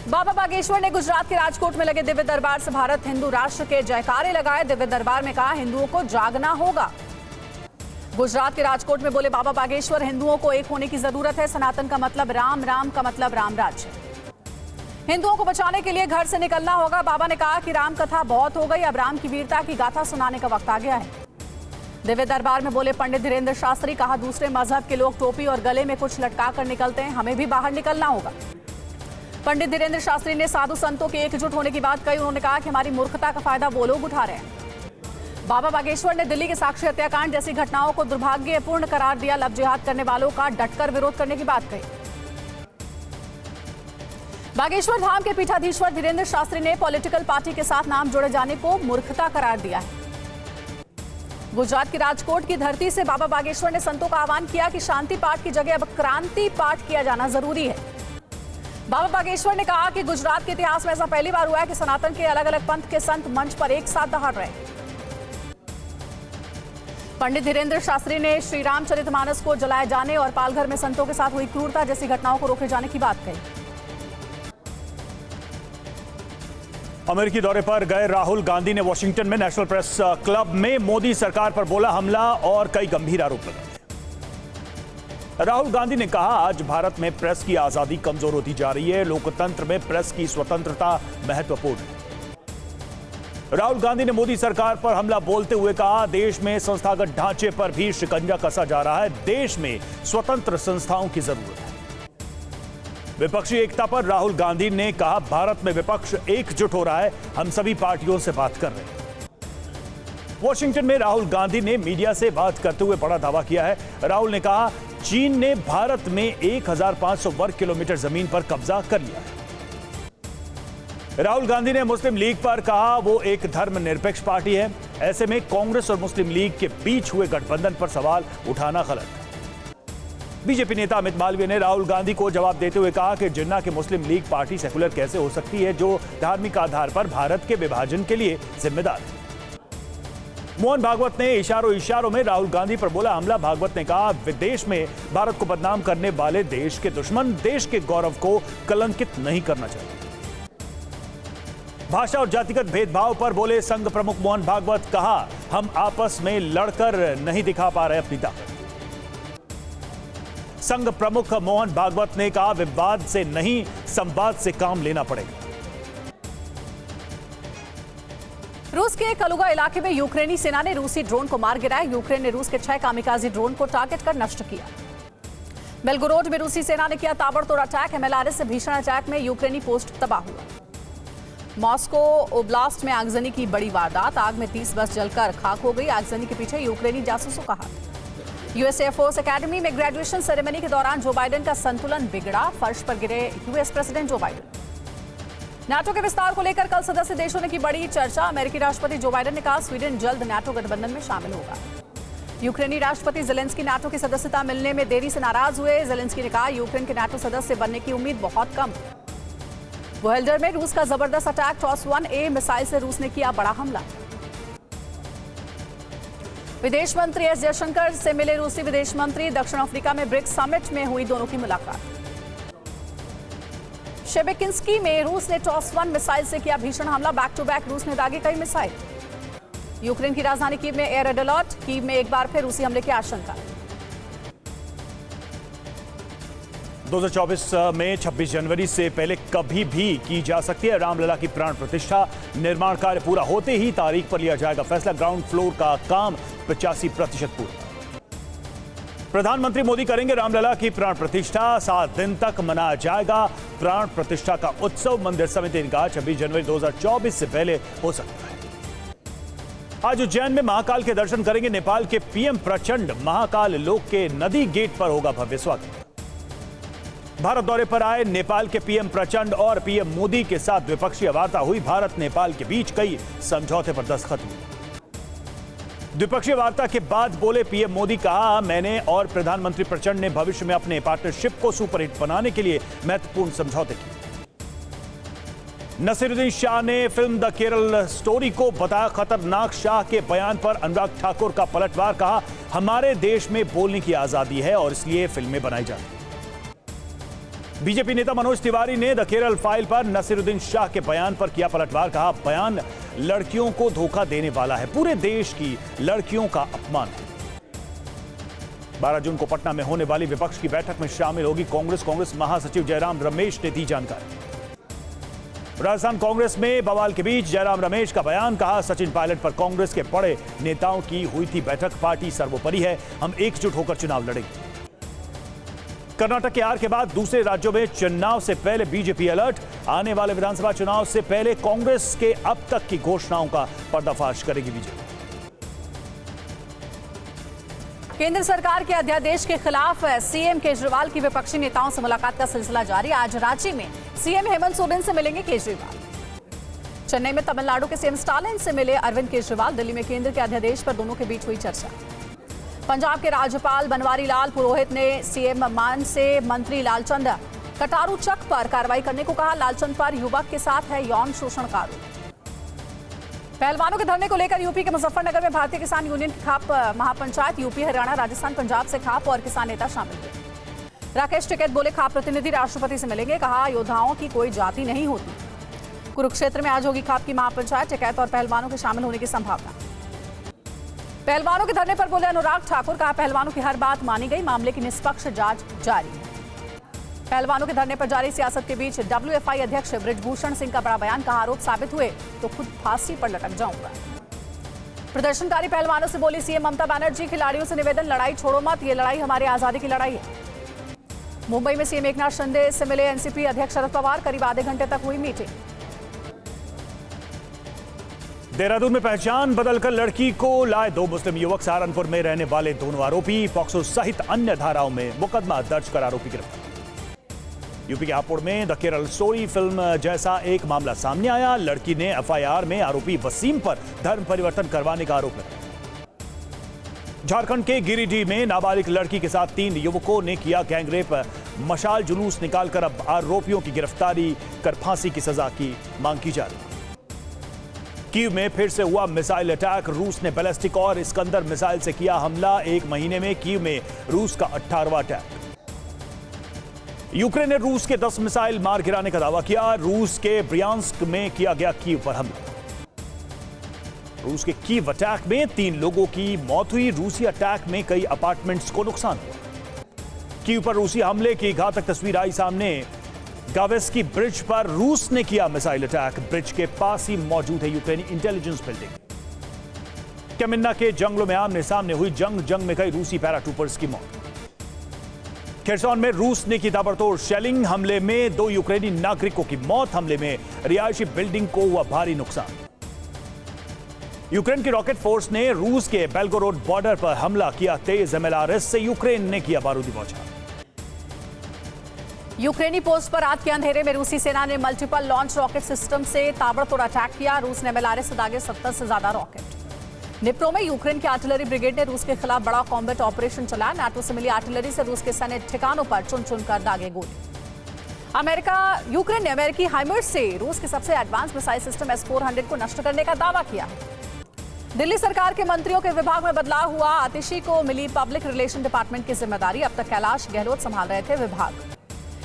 बाबा बागेश्वर ने गुजरात के राजकोट में लगे दिव्य दरबार से भारत हिंदू राष्ट्र के जयकारे लगाए। दिव्य दरबार में कहा, हिंदुओं को जागना होगा। गुजरात के राजकोट में बोले बाबा बागेश्वर, हिंदुओं को एक होने की जरूरत है। सनातन का मतलब राम, राम का मतलब राम राज्य। हिंदुओं को बचाने के लिए घर से निकलना होगा। बाबा ने कहा कि राम कथा बहुत हो गई, अब राम की वीरता की गाथा सुनाने का वक्त आ गया है। दिव्य दरबार में बोले पंडित धीरेन्द्र शास्त्री, कहा दूसरे मजहब के लोग टोपी और गले में कुछ लटका कर निकलते हैं, हमें भी बाहर निकलना होगा। पंडित धीरेन्द्र शास्त्री ने साधु संतों के एकजुट होने की बात कही। उन्होंने कहा कि हमारी मूर्खता का फायदा वो लोग उठा रहे हैं। बाबा बागेश्वर ने दिल्ली के साक्षी हत्याकांड जैसी घटनाओं को दुर्भाग्यपूर्ण करार दिया। लव जिहाद करने वालों का डटकर विरोध करने की बात कही। बागेश्वर धाम के पीठाधीश्वर धीरेन्द्र शास्त्री ने पॉलिटिकल पार्टी के साथ नाम जोड़े जाने को मूर्खता करार दिया है। गुजरात की राजकोट की धरती से बाबा बागेश्वर ने संतों का आह्वान किया कि शांति पाठ की जगह अब क्रांति पाठ किया जाना जरूरी है। बाबा बागेश्वर ने कहा कि गुजरात के इतिहास में ऐसा पहली बार हुआ है कि सनातन के अलग अलग पंथ के संत मंच पर एक साथ दहाड़ रहे। पंडित धीरेन्द्र शास्त्री ने श्री रामचरितमानस को जलाए जाने और पालघर में संतों के साथ हुई क्रूरता जैसी घटनाओं को रोके जाने की बात कही। अमेरिकी दौरे पर गए राहुल गांधी ने वॉशिंगटन में नेशनल प्रेस क्लब में मोदी सरकार पर बोला हमला और कई गंभीर आरोप लगाए। राहुल गांधी ने कहा, आज भारत में प्रेस की आजादी कमजोर होती जा रही है। लोकतंत्र में प्रेस की स्वतंत्रता महत्वपूर्ण है। राहुल गांधी ने मोदी सरकार पर हमला बोलते हुए कहा, देश में संस्थागत ढांचे पर भी शिकंजा कसा जा रहा है। देश में स्वतंत्र संस्थाओं की जरूरत है। विपक्षी एकता पर राहुल गांधी ने कहा, भारत में विपक्ष एकजुट हो रहा है, हम सभी पार्टियों से बात कर रहे हैं। वॉशिंगटन में राहुल गांधी ने मीडिया से बात करते हुए बड़ा दावा किया है। राहुल ने कहा, चीन ने भारत में 1500 वर्ग किलोमीटर जमीन पर कब्जा कर लिया है। राहुल गांधी ने मुस्लिम लीग पर कहा, वो एक धर्मनिरपेक्ष पार्टी है, ऐसे में कांग्रेस और मुस्लिम लीग के बीच हुए गठबंधन पर सवाल उठाना गलत है। बीजेपी नेता अमित मालवीय ने राहुल गांधी को जवाब देते हुए कहा कि जिन्ना की मुस्लिम लीग पार्टी सेकुलर कैसे हो सकती है, जो धार्मिक आधार पर भारत के विभाजन के लिए जिम्मेदार है। मोहन भागवत ने इशारों में राहुल गांधी पर बोला हमला। भागवत ने कहा, विदेश में भारत को बदनाम करने वाले देश के दुश्मन देश के गौरव को कलंकित नहीं करना चाहिए। भाषा और जातिगत भेदभाव पर बोले संघ प्रमुख मोहन भागवत, कहा हम आपस में लड़कर नहीं दिखा पा रहे अपनी ताकत। संघ प्रमुख मोहन भागवत ने कहा, विवाद से नहीं संवाद से काम लेना पड़ेगा। रूस के कलुगा इलाके में यूक्रेनी सेना ने रूसी ड्रोन को मार गिराया। यूक्रेन ने रूस के 6 कामिकाजी ड्रोन को टारगेट कर नष्ट किया। बेलगोरोड में रूसी सेना ने किया ताबड़तोड़ अटैक। एमएलआरएस से भीषण अटैक में यूक्रेनी पोस्ट तबाह हुआ। मॉस्को ओब्लास्ट में आगजनी की बड़ी वारदात। आग में 30 बस जलकर खाक हो गई। आगजनी के पीछे यूक्रेनी जासूसों का हाथ। यूएस एयरफोर्स एकेडमी में ग्रेजुएशन सेरेमनी के दौरान जो बाइडेन का संतुलन बिगड़ा। फर्श पर गिरे US president Joe Biden. NATO के विस्तार को लेकर कल सदस्य देशों ने की बड़ी चर्चा। अमेरिकी राष्ट्रपति जो बाइडेन ने कहा, स्वीडन जल्द नाटो गठबंधन में शामिल होगा। यूक्रेनी राष्ट्रपति जेलेंस्की नाटो की सदस्यता मिलने में देरी से नाराज हुए। जेलेंस्की ने कहा, यूक्रेन के नाटो सदस्य बनने की उम्मीद बहुत कम। वोहेल्डर में रूस का जबरदस्त अटैक। टॉस-1A मिसाइल से रूस ने किया बड़ा हमला। विदेश मंत्री एस जयशंकर से मिले रूसी विदेश मंत्री। दक्षिण अफ्रीका में ब्रिक्स समिट में हुई दोनों की मुलाकात। शेबेकिंस्की में रूस ने टॉस-1 मिसाइल से किया भीषण हमला। बैक टू बैक रूस ने दागे कई मिसाइल। यूक्रेन की राजधानी कीव में एयर रेड अलर्ट। कीव में एक बार फिर रूसी हमले की आशंका। 2024 में 26 जनवरी से पहले कभी भी की जा सकती है रामलला की प्राण प्रतिष्ठा। निर्माण कार्य पूरा होते ही तारीख पर लिया जाएगा फैसला। ग्राउंड फ्लोर का काम 85% पूरा। प्रधानमंत्री मोदी करेंगे रामलला की प्राण प्रतिष्ठा। 7 दिन तक मनाया जाएगा प्राण प्रतिष्ठा का उत्सव। मंदिर समिति ने कहा 26 जनवरी 2024 से पहले हो सकता है। आज उज्जैन में महाकाल के दर्शन करेंगे नेपाल के पीएम प्रचंड। महाकाल लोक के नदी गेट पर होगा भव्य स्वागत। भारत दौरे पर आए नेपाल के पीएम प्रचंड और पीएम मोदी के साथ द्विपक्षीय वार्ता हुई। भारत नेपाल के बीच कई समझौते पर दस्तखत हुए। द्विपक्षीय वार्ता के बाद बोले पीएम मोदी, कहा मैंने और प्रधानमंत्री प्रचंड ने भविष्य में अपने पार्टनरशिप को सुपरहिट बनाने के लिए महत्वपूर्ण समझौते किए। नसीरुद्दीन शाह ने फिल्म द केरल स्टोरी को बताया खतरनाक। शाह के बयान पर अनुराग ठाकुर का पलटवार। कहा हमारे देश में बोलने की आजादी है और इसलिए फिल्में बनाई जाती हैं। बीजेपी नेता मनोज तिवारी ने द केरल फाइल पर नसीरुद्दीन शाह के बयान पर किया पलटवार। कहा, बयान लड़कियों को धोखा देने वाला है, पूरे देश की लड़कियों का अपमान है। 12 जून को पटना में होने वाली विपक्ष की बैठक में शामिल होगी कांग्रेस महासचिव जयराम रमेश ने दी जानकारी। राजस्थान कांग्रेस में बवाल के बीच जयराम रमेश का बयान। कहा, सचिन पायलट पर कांग्रेस के बड़े नेताओं की हुई थी बैठक, पार्टी सर्वोपरि है, हम एकजुट होकर चुनाव लड़ेंगे। कर्नाटक के हार के बाद दूसरे राज्यों में चुनाव से पहले बीजेपी अलर्ट। आने वाले विधानसभा चुनाव से पहले कांग्रेस के अब तक की घोषणाओं का पर्दाफाश करेगी बीजेपी। केंद्र सरकार के अध्यादेश के खिलाफ सीएम केजरीवाल की विपक्षी नेताओं से मुलाकात का सिलसिला जारी। आज रांची में सीएम हेमंत सोरेन से मिलेंगे केजरीवाल। चेन्नई में तमिलनाडु के सीएम स्टालिन से मिले अरविंद केजरीवाल। दिल्ली में केंद्र के अध्यादेश पर दोनों के बीच हुई चर्चा। पंजाब के राज्यपाल बनवारी लाल पुरोहित ने सीएम मान से मंत्री लालचंद कटारू चक पर कार्रवाई करने को कहा। लालचंद पर युवक के साथ है यौन शोषण का आरोप। पहलवानों के धरने को लेकर यूपी के मुजफ्फरनगर में भारतीय किसान यूनियन की खाप महापंचायत। यूपी, हरियाणा, राजस्थान, पंजाब से खाप और किसान नेता शामिल हुए। राकेश टिकैत बोले, खाप प्रतिनिधि राष्ट्रपति से मिलेंगे। कहा, योद्धाओं की कोई जाति नहीं होती। कुरुक्षेत्र में आज होगी खाप की महापंचायत। टिकैत और पहलवानों के शामिल होने की संभावना। पहलवानों के धरने पर बोले अनुराग ठाकुर। कहा, पहलवानों की हर बात मानी गई, मामले की निष्पक्ष जांच जारी है। पहलवानों के धरने पर जारी सियासत के बीच डब्ल्यूएफआई अध्यक्ष बृजभूषण सिंह का बड़ा बयान। कहा, आरोप साबित हुए तो खुद फांसी पर लटक जाऊंगा। प्रदर्शनकारी पहलवानों से बोली सीएम ममता बनर्जी। खिलाड़ियों से निवेदन, लड़ाई छोड़ो मत, ये लड़ाई हमारी आजादी की लड़ाई है। मुंबई में सीएम एकनाथ शिंदे से मिले एनसीपी अध्यक्ष शरद पवार। करीब आधे घंटे तक हुई मीटिंग। देहरादून में पहचान बदलकर लड़की को लाए 2 मुस्लिम युवक। सहारनपुर में रहने वाले दोनों आरोपी। पॉक्सो सहित अन्य धाराओं में मुकदमा दर्ज कर आरोपी गिरफ्तार। यूपी के हापुड़ में द केरल स्टोरी फिल्म जैसा एक मामला सामने आया। लड़की ने एफआईआर में आरोपी वसीम पर धर्म परिवर्तन करवाने का आरोप लगाया। झारखंड के गिरिडीह में नाबालिग लड़की के साथ 3 युवकों ने किया गैंगरेप। मशाल जुलूस निकालकर अब आरोपियों की गिरफ्तारी कर फांसी की सजा की मांग की जा रही। कीव में फिर से हुआ मिसाइल अटैक। रूस ने बैलिस्टिक और इस्कंदर मिसाइल से किया हमला। 1 महीने में कीव में रूस का 18वां अटैक। यूक्रेन ने रूस के 10 मिसाइल मार गिराने का दावा किया। रूस के ब्रियांस्क में किया गया कीव पर हमला। रूस के कीव अटैक में 3 लोगों की मौत हुई। रूसी अटैक में कई अपार्टमेंट्स को नुकसान हुआ। कीव पर रूसी हमले की घातक तस्वीर आई सामने। गावेस्की ब्रिज पर रूस ने किया मिसाइल अटैक। ब्रिज के पास ही मौजूद है यूक्रेनी इंटेलिजेंस बिल्डिंग। केमिन्ना के जंगलों में आमने सामने हुई जंग में कई रूसी पैराट्रूपर्स की मौत। खेरसौन में रूस ने की ताबड़तोड़ शेलिंग। हमले में 2 यूक्रेनी नागरिकों की मौत। हमले में रिहायशी बिल्डिंग को हुआ भारी नुकसान। यूक्रेन की रॉकेट फोर्स ने रूस के बेल्गोरोड बॉर्डर पर हमला किया। तेज एमएलआरएस से यूक्रेन ने किया बारूदी बौछार। यूक्रेनी पोस्ट पर रात के अंधेरे में रूसी सेना ने मल्टीपल लॉन्च रॉकेट सिस्टम से ताबड़तोड़ अटैक किया। रूस ने एमएलआरएस से दागे 70 से ज्यादा रॉकेट। निप्रो में यूक्रेन की आर्टिलरी ब्रिगेड ने रूस के खिलाफ बड़ा कॉम्बैट ऑपरेशन चलाया। नाटो से मिली आर्टिलरी से रूस के सैन्य ठिकानों पर चुन चुनकर दागे गोली। यूक्रेन ने अमेरिकी हाइमर्स से रूस के सबसे एडवांस मिसाइल सिस्टम S-400 को नष्ट करने का दावा किया। दिल्ली सरकार के मंत्रियों के विभाग में बदलाव हुआ। आतिशी को मिली पब्लिक रिलेशन डिपार्टमेंट की जिम्मेदारी। अब तक कैलाश गहलोत संभाल रहे थे विभाग।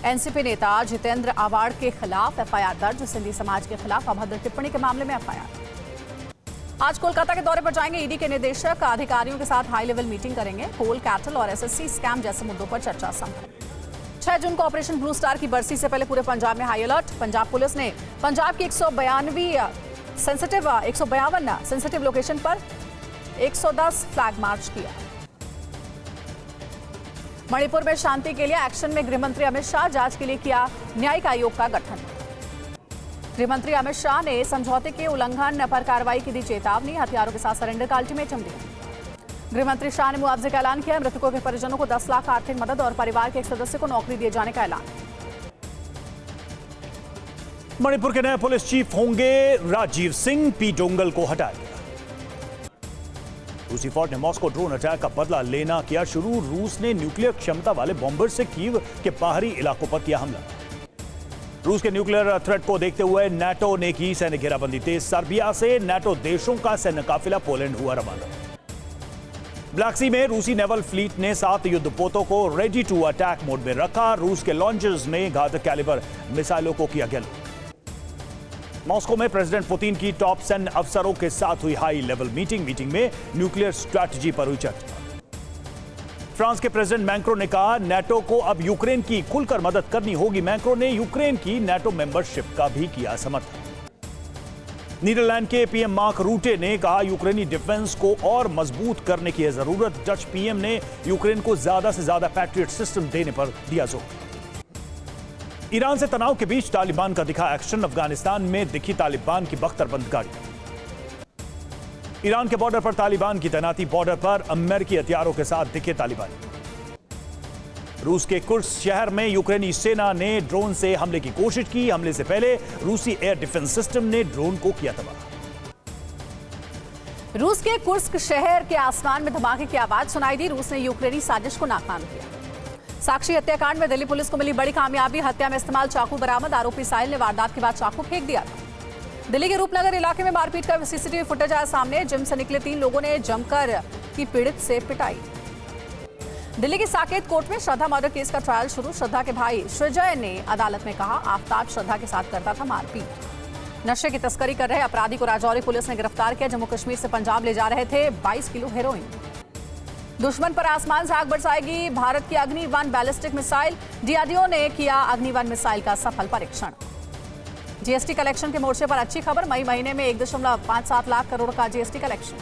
एनसीपी नेता जितेंद्र आवाड़ के खिलाफ एफआईआर दर्ज। सिंधी समाज के खिलाफ अभद्र टिप्पणी के मामले में एफआईआर। आज कोलकाता के दौरे पर जाएंगे ईडी के निदेशक। अधिकारियों के साथ हाई लेवल मीटिंग करेंगे। कोल, कैटल और एसएससी स्कैम जैसे मुद्दों पर चर्चा संभव। 6 जून को ऑपरेशन ब्लू स्टार की बरसी से पहले पूरे पंजाब में हाई अलर्ट। पंजाब पुलिस ने पंजाब की 152 सेंसिटिव लोकेशन पर 110 फ्लैग मार्च किया। मणिपुर में शांति के लिए एक्शन में गृहमंत्री अमित शाह। जांच के लिए किया न्यायिक आयोग का गठन। गृहमंत्री अमित शाह ने समझौते के उल्लंघन पर कार्रवाई की दी चेतावनी। हथियारों के साथ सरेंडर का अल्टीमेटम दिया। गृहमंत्री शाह ने मुआवजे का ऐलान किया। मृतकों के परिजनों को 10 लाख आर्थिक मदद और परिवार के एक सदस्य को नौकरी दिए जाने का ऐलान। मणिपुर के नए पुलिस चीफ होंगे राजीव सिंह। पी डोंगल को हटाया। रूसी फौज ने मॉस्को ड्रोन अटैक का बदला लेना किया शुरू। रूस ने न्यूक्लियर क्षमता वाले बॉम्बर से कीव के बाहरी इलाकों पर किया हमला। रूस के न्यूक्लियर थ्रेट को देखते हुए नाटो ने की सैन्य घेराबंदी तेज। सर्बिया से नाटो देशों का सैन्य काफिला पोलैंड हुआ रवाना। ब्लैक सी में रूसी नेवल फ्लीट ने 7 युद्धपोतों को रेडी टू अटैक मोड में रखा। रूस के लॉन्चर्स में घातक कैलिबर मिसाइलों को किया गया। मॉस्को में प्रेसिडेंट पुतिन की टॉप 10 अफसरों के साथ हुई हाई लेवल मीटिंग में न्यूक्लियर स्ट्रैटेजी पर हुई चर्चा। फ्रांस के प्रेसिडेंट मैक्रो ने कहा, नेटो को अब यूक्रेन की खुलकर मदद करनी होगी। मैक्रो ने यूक्रेन की नेटो मेंबरशिप का भी किया समर्थन। नीदरलैंड के पीएम मार्क रूटे ने कहा, यूक्रेनी डिफेंस को और मजबूत करने की है जरूरत। डच पीएम ने यूक्रेन को ज्यादा से ज्यादा पैट्रियट सिस्टम देने पर दिया जोर। ईरान से तनाव के बीच तालिबान का दिखा एक्शन। अफगानिस्तान में दिखी तालिबान की बख्तरबंद गाड़ी। ईरान के बॉर्डर पर तालिबान की तैनाती। बॉर्डर पर अमेरिकी हथियारों के साथ दिखे तालिबान। रूस के कुर्स्क शहर में यूक्रेनी सेना ने ड्रोन से हमले की कोशिश की। हमले से पहले रूसी एयर डिफेंस सिस्टम ने ड्रोन को किया तबाह। रूस के कुर्स्क शहर के आसमान में धमाके की आवाज सुनाई दी। रूस ने यूक्रेनी साजिश को नाकाम किया। साक्षी हत्याकांड में दिल्ली पुलिस को मिली बड़ी कामयाबी। हत्या में इस्तेमाल चाकू बरामद। आरोपी साहिल ने वारदात के बाद चाकू फेंक दिया था। दिल्ली के रूपनगर इलाके में मारपीट का सीसीटीवी फुटेज आया सामने। जिम से निकले 3 लोगों ने जमकर की पीड़ित से पिटाई। दिल्ली की साकेत कोर्ट में श्रद्धा मर्डर केस का ट्रायल शुरू। श्रद्धा के भाई सृजय ने अदालत में कहा, आफ्ताब श्रद्धा के साथ करता था मारपीट। नशे की तस्करी कर रहे अपराधी को राजौरी पुलिस ने गिरफ्तार किया। जम्मू कश्मीर से पंजाब ले जा रहे थे 22 किलो हेरोइन। दुश्मन पर आसमान से आग बरसाएगी भारत की अग्नि-1 बैलिस्टिक मिसाइल। डीआरडीओ ने किया अग्नि-1 मिसाइल का सफल परीक्षण। जीएसटी कलेक्शन के मोर्चे पर अच्छी खबर। मई महीने में 1.57 लाख करोड़ का जीएसटी कलेक्शन।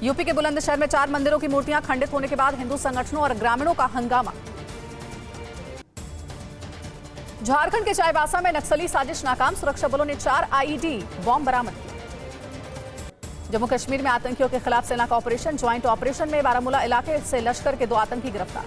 यूपी के बुलंदशहर में 4 मंदिरों की मूर्तियां खंडित होने के बाद हिंदू संगठनों और ग्रामीणों का हंगामा। झारखंड के चाईबासा में नक्सली साजिश नाकाम। सुरक्षा बलों ने 4 आईईडी बॉम्ब बरामद किए। जम्मू कश्मीर में आतंकियों के खिलाफ सेना का ऑपरेशन। ज्वाइंट ऑपरेशन में बारामूला इलाके से लश्कर के 2 आतंकी गिरफ्तार।